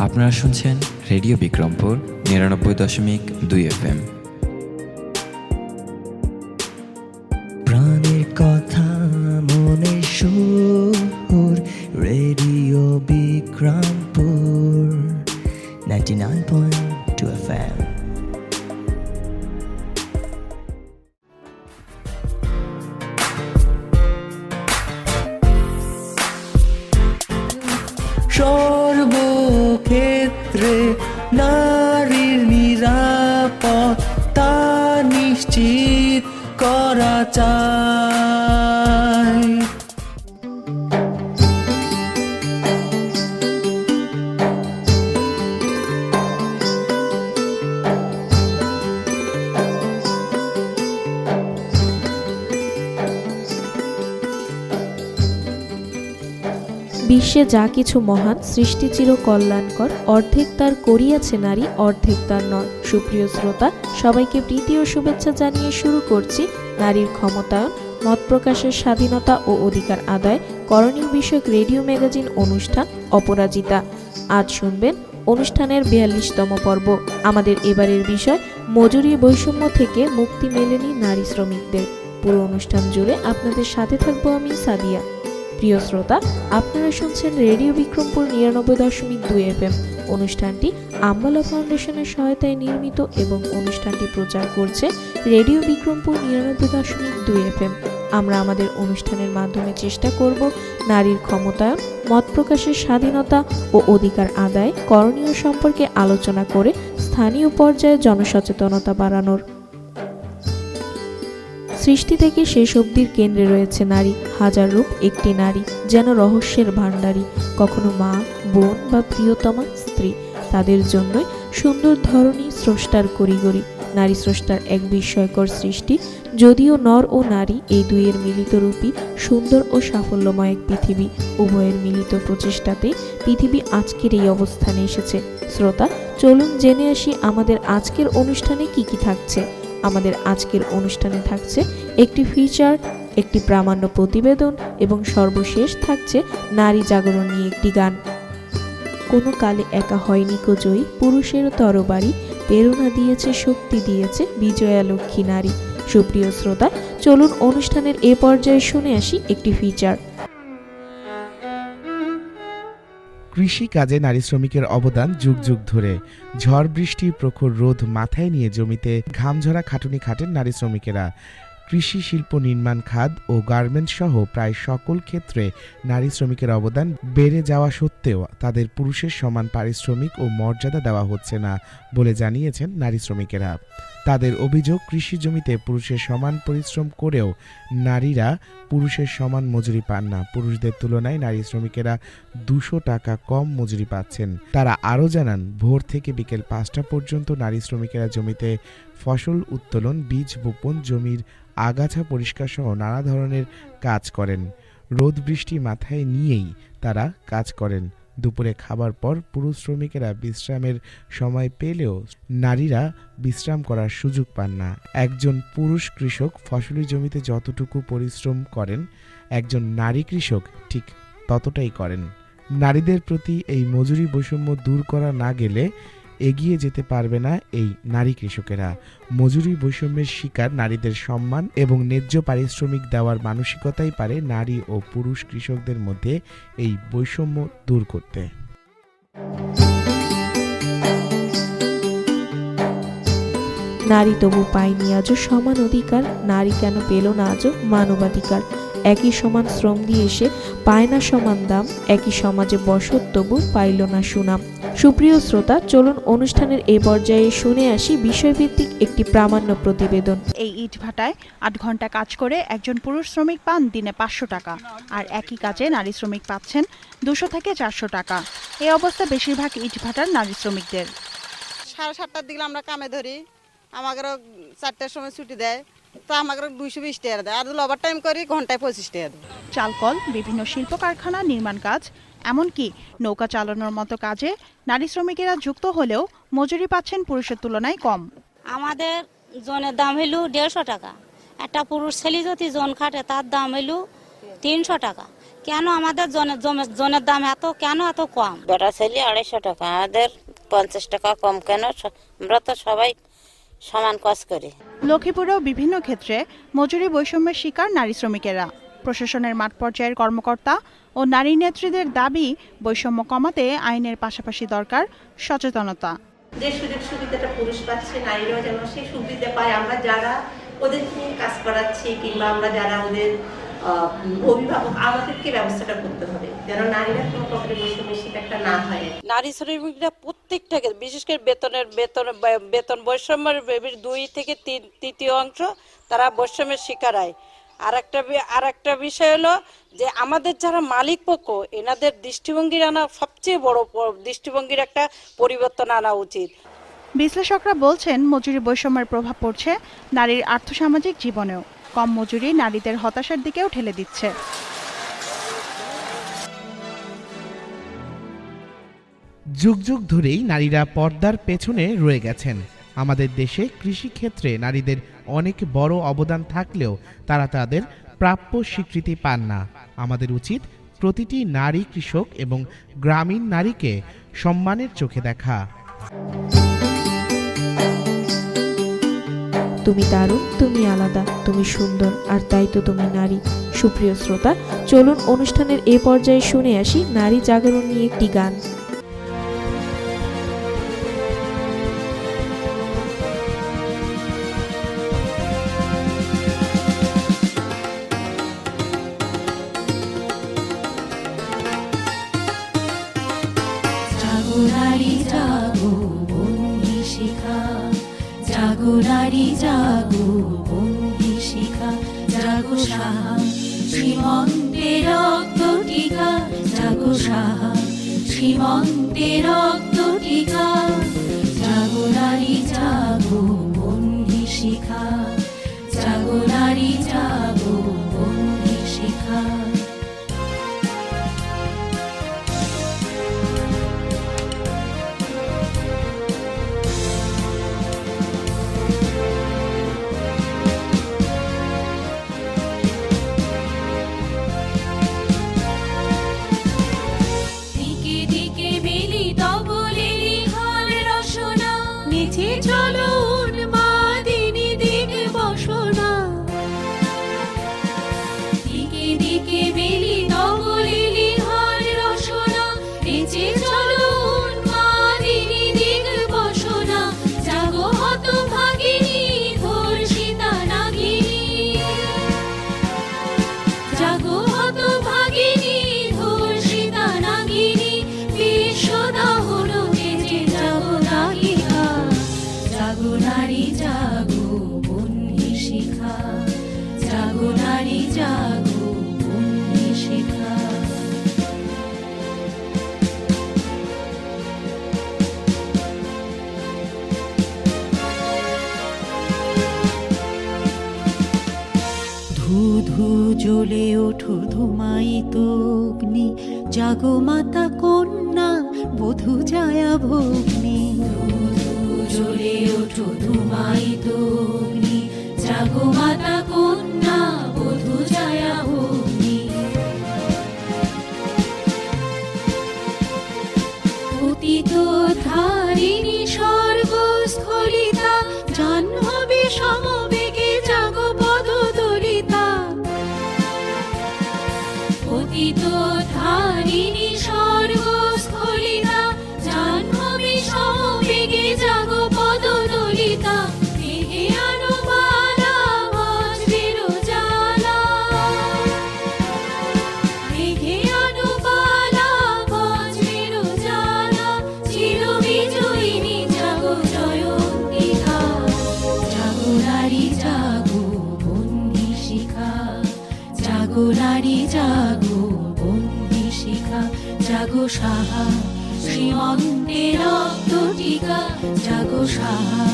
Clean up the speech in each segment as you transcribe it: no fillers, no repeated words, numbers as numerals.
আপনারা শুনছেন radio Bikrampur ৯৯.২ FM। প্রাণের কথা মনে সুর, রেডিও বিক্রমপুর 99.2 FM। সর্বক্ষেত্রে নারীর নিরাপত্তা নিশ্চিত করা চাই। বিশ্বে যা কিছু মহান, সৃষ্টি চির কল্যাণকর, অর্ধেক তার করিয়াছে নারী, অর্ধেক তার নয়। সুপ্রিয় শ্রোতা, সবাইকে প্রীতি ও শুভেচ্ছা জানিয়ে শুরু করছি নারীর ক্ষমতায়ন, মত প্রকাশের স্বাধীনতা ও অধিকার আদায়, করণীয় বিষয়ক রেডিও ম্যাগাজিন অনুষ্ঠান অপরাজিতা। আজ শুনবেন অনুষ্ঠানের ৪২তম পর্ব। আমাদের এবারের বিষয় মজুরি বৈষম্য থেকে মুক্তি মেলেনি নারী শ্রমিকদের। পুরো অনুষ্ঠান জুড়ে আপনাদের সাথে থাকবো আমি সাদিয়া। প্রিয় শ্রোতা, আপনারা শুনছেন রেডিও বিক্রমপুর ৯৯.২ FM। অনুষ্ঠানটি আম্বালা ফাউন্ডেশনের সহায়তায় নির্মিত এবং অনুষ্ঠানটি প্রচার করছে রেডিও বিক্রমপুর ৯৯.২ FM। আমরা আমাদের অনুষ্ঠানের মাধ্যমে চেষ্টা করব নারীর ক্ষমতায়ন, মত প্রকাশের স্বাধীনতা ও অধিকার আদায়, করণীয় সম্পর্কে আলোচনা করে স্থানীয় পর্যায়ে জনসচেতনতা বাড়ানোর। সৃষ্টি থেকে শেষ অবধির কেন্দ্রে রয়েছে নারী। হাজার রূপ একটি নারী, যেন রহস্যের ভাণ্ডারী, কখনো মা, বোন বা প্রিয়তমা স্ত্রী। তাদের জন্যই সুন্দর ধরনী স্রষ্টার করিগরি। নারী স্রষ্টার এক বিস্ময়কর সৃষ্টি। যদিও নর ও নারী এই দুইয়ের মিলিত রূপই সুন্দর ও সাফল্যময় এক পৃথিবী। উভয়ের মিলিত প্রচেষ্টাতেই পৃথিবী আজকের এই অবস্থানে এসেছে। শ্রোতা, চলুন জেনে আসি আমাদের আজকের অনুষ্ঠানে কি কি থাকছে। আমাদের আজকের অনুষ্ঠানে থাকছে একটি ফিচার, একটি প্রামাণ্য প্রতিবেদন এবং সর্বশেষ থাকছে নারী জাগরণ নিয়ে একটি গান। কোনো কালে একা হয়নি কো জয়ী, পুরুষেরও তরবারি, প্রেরণা দিয়েছে, শক্তি দিয়েছে বিজয়া লক্ষ্মী নারী। সুপ্রিয় শ্রোতা, চলুন অনুষ্ঠানের এ পর্যায়ে শুনে আসি একটি ফিচার। কৃষি কাজে নারী শ্রমিকের অবদান যুগ যুগ ধরে। ঝড় বৃষ্টি, প্রখর রোদ মাথায় নিয়ে জমিতে ঘামঝরা খাটুনি খাটেন নারী শ্রমিকেরা। কৃষি শিল্প, নির্মাণ খাত ও গার্মেন্টস সহ প্রায় সকল ক্ষেত্রে নারী শ্রমিকের অবদান বেড়ে যাওয়া সত্ত্বেও তাদের পুরুষের সমান পারিশ্রমিক ও মর্যাদা দেওয়া হচ্ছে না বলে জানিয়েছেন নারী শ্রমিকেরা। তাদের অভিযোগ, কৃষি জমিতে পুরুষের সমান পরিশ্রম করেও নারীরা পুরুষের সমান মজুরি পান না। পুরুষদের তুলনায় নারী শ্রমিকেরা ২০০ টাকা কম মজুরি পাচ্ছেন। তারা আরও জানান, ভোর থেকে বিকেল ৫টা পর্যন্ত নারী শ্রমিকেরা জমিতে ফসল উত্তোলন, বীজ বপন, জমির আগাছা পরিষ্কার সহ নানা ধরনের কাজ করেন। রোদ বৃষ্টি মাথায় নিয়েই তারা কাজ করেন। দুপুরে খাবার পর পুরুষ শ্রমিকেরা বিশ্রামের সময় পেলেও নারীরা বিশ্রাম করার সুযোগ পান না। একজন পুরুষ কৃষক ফসলি জমিতে যতটুকু পরিশ্রম করেন, একজন নারী কৃষক ঠিক ততটাই করেন। নারীদের প্রতি এই মজুরি বৈষম্য দূর করা না গেলে এগিয়ে যেতে পারবে না এই নারী কৃষকেরা। মজুরি বৈষম্যের শিকার নারীদের সম্মান এবং ন্যায্য পারিশ্রমিক দেওয়ার মানসিকতাই পারে নারী ও পুরুষ কৃষকদের মধ্যে এই বৈষম্য দূর করতে। নারী তবু পায়নি আজও সমান অধিকার, নারী কেন পেল না আজও মানবাধিকার। একই সমান শ্রম দিয়ে এসে পায় না সমান দাম, একই সমাজে বসত তবু পাইল না সুনাম। সুপ্রিয় শ্রোতা, চলুন অনুষ্ঠানের এই পর্যায়ে শুনে আসি বিষয়ভিত্তিক একটি প্রামাণ্য প্রতিবেদন। এই ইটভাটায় ৮ ঘন্টা কাজ করে একজন পুরুষ শ্রমিক পান দিনে ৫০০ টাকা, আর একই কাজে নারী শ্রমিক পাচ্ছেন ২০০ থেকে ৪০০ টাকা। এই অবস্থা বেশিরভাগ ইটভাটার নারী শ্রমিকদের। ৭:৩০টার দিকে আমরা কামে ধরি, আমাদের ৪টার সময় ছুটি দেয়, তো আমাদের ২২০ টাকা দেয়, আর ওভার টাইম করি ঘন্টায় ২৫ টাকা দেয়। চালকল, বিভিন্ন শিল্প কারখানা, নির্মাণ কাজ, এমনকি নৌকা চালানোর মতো কাজে নারী শ্রমিকেরা যুক্ত হলেও মজুরি পাচ্ছেন পুরুষের তুলনায় কম। আমাদের জনের দাম হইল ১৫০ টাকা। একটা পুরুষ ছেলে যদি জন খাটে তার দাম হইল ৩০০ টাকা, কেন আমাদের জনের দাম কেন এত কম? বেটা ছেলে 250 টাকা, আমাদের 50 টাকা কম কেন? আমরা তো সবাই সমান কাজ করি। লক্ষ্মীপুরেও বিভিন্ন ক্ষেত্রে মজুরি বৈষম্যের শিকার নারী শ্রমিকেরা। প্রশাসনের মাঠ পর্যায়ের কর্মকর্তা ও নারী নেত্রীদের দাবি, বৈষম্য কমাতে আইনের পাশাপাশি দরকার সচেতনতা। যে সুযোগ সুবিধাটা পুরুষ পাচ্ছে, নারীরাও যেন সেই সুবিধা পায়। আমরা যারা ওদের নিয়ে কাজ করাচ্ছি কিংবা আমরা যারা ওদের অভিভাবক, আমাদেরকে ব্যবস্থাটা করতে হবে যেন নারীরা কোনো প্রকারের বৈষম্যের শিকারটা না হয়। নারী শ্রমিকরা প্রত্যেকটা, বিশেষ করে বেতন বৈষম্যের 2 থেকে 3 অংশ তারা বৈষম্যের শিকার হয়। আর একটা বিষয় হলো যে আমাদের যারা মালিক পক্ষ, এনাদের দৃষ্টিভঙ্গির আনা সবচেয়ে বড় দৃষ্টিভঙ্গির একটা পরিবর্তন আনা উচিত। বিশ্লেষকরা বলছেন, মজুরি বৈষম্যের প্রভাব পড়ছে নারীর আর্থসামাজিক জীবনেও। কম মজুরি নারীদের হতাশার দিকেও ঠেলে দিচ্ছে। যুগ যুগ ধরেই নারীরা পর্দার পেছনে রয়ে গেছেন। আমাদের দেশে কৃষিক্ষেত্রে নারীদের অনেক বড় অবদান থাকলেও তারা তাদের প্রাপ্য স্বীকৃতি পান না। আমাদের উচিত প্রতিটি নারী কৃষক এবং গ্রামীণ নারীকে সম্মানের চোখে দেখা। তুমি দারুণ, তুমি আলাদা, তুমি সুন্দর, আর তাই তো তুমি নারী। সুপ্রিয় শ্রোতা, চলুন অনুষ্ঠানের এ পর্যায়ে শুনে আসি নারী জাগরণ নিয়ে একটি গান। জাগো নারী জাগো, বন্দি শিখা, জাগো নারী জাগো, বন্দি শিখা, জাগো সাহা সীমন্তে রক্ত টিকা, জাগো সাহা সীমন্তে রক্ত টিকা, জাগো নারী জাগো, বন্দি শিখা, জাগো নারী জাগো, বন্দি শিখা। চলো উন্মাদিনী দিক বসনা, দিকে দিকে মিলিত বলিলি হার রসনা, নেচে চলো উন্মাদিনী দিক বসনা, জাগো হত ভাগিনী ধর্ষিতা নাগিনী, জাগো হত ভাগিনী ধর্ষিতা নাগিনী, বিশ্বদাহন মেজে জাগো নায়িকা, জাগো নারী জাগো, বন্দি শিখা, জাগো নারী জাগো, বন্দি শিখা। ধু ধু জ্বলে ওঠো ধুমায়িত অগ্নি, জাগো মাতা কন্যা বধূ ছায়া ভগ্নি, জ্বলে ওঠো ধুমায়িত অগ্নি, জাগো মাতা কন্যা বধূ ছায়া ভগ্নি। পতিত ধারিণী স্বর্গস্থলিতা, জাহ্নবী সমবেগে জাগো পদদলিতা, পতিত ধারিণী স্বর্গস্থলিতা, জাহ্নবী সমবেগে জাগো পদদলিতা, মেঘে আনো বালা বজ্রের জ্বালা, মেঘে আনো বালা বজ্রের জ্বালা, চির বিজয়িনী জাগো জয়ন্তিকা, জাগো নারী জাগো, বন্দি শিখা, জাগো নারী জাগো, বন্দি শিখা, জাগো সাহা সীমন্তে রক্ত টিকা, জাগো সাহা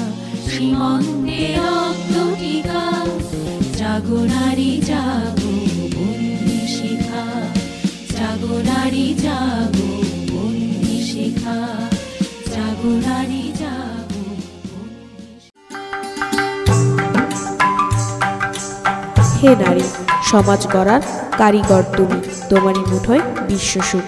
সীমন্তে রক্ত টিকা, জাগো নারী জাগো, বন্দি শিখা, জাগো নারী জাগো, বন্দি শিখা, জাগো নারী জাগো, বন্দি শিখা। হে নারী, সমাজ গড়ার কারিগর তুমি, তোমারই মুঠোয় বিশ্বসুখ।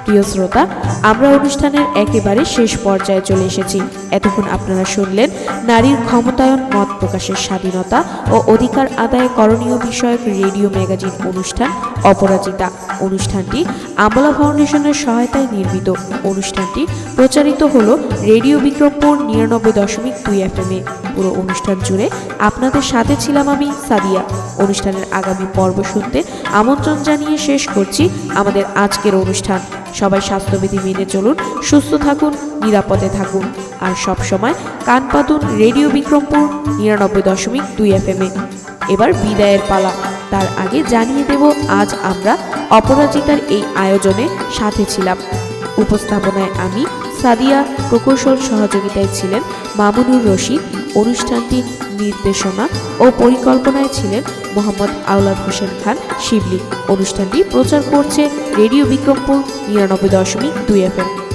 প্রিয় শ্রোতা, আমরা অনুষ্ঠানের একেবারে শেষ পর্যায়ে চলে এসেছি। এতক্ষণ আপনারা শুনলেন নারীর ক্ষমতায়ন, মত প্রকাশের স্বাধীনতা ও অধিকার আদায় করণীয় বিষয়ক রেডিও ম্যাগাজিন অনুষ্ঠান অপরাজিতা। অনুষ্ঠানটি আমলা ফাউন্ডেশনের সহায়তায় নির্মিত। অনুষ্ঠানটি প্রচারিত হলো রেডিও বিক্রমপুর ৯৯.২ FM এ। পুরো অনুষ্ঠান জুড়ে আপনাদের সাথে ছিলাম আমি সাদিয়া। অনুষ্ঠানের আগামী পর্ব শুনতে আমন্ত্রণ জানিয়ে শেষ করছি আমাদের আজকের অনুষ্ঠান। সবাই স্বাস্থ্যবিধি মেনে চলুন, সুস্থ থাকুন, নিরাপদে থাকুন, আর সব সময় কান পাতুন রেডিও বিক্রমপুর ৯৯.২ FM এ। এবার বিদায়ের পালা। তার আগে জানিয়ে দেব আজ আমরা অপরাজিতার এই আয়োজনে সাথে ছিলাম। উপস্থাপনায় আমি সাদিয়া, প্রকৌশল সহযোগিতায় ছিলেন মামুনুর রশিদ, অনুষ্ঠানটি নির্দেশনা ও পরিকল্পনায় ছিলেন মোহাম্মদ আওলাদ হোসেন খান শিবলি। অনুষ্ঠানটি প্রচার করছে রেডিও বিক্রমপুর ৯৯.২ FM।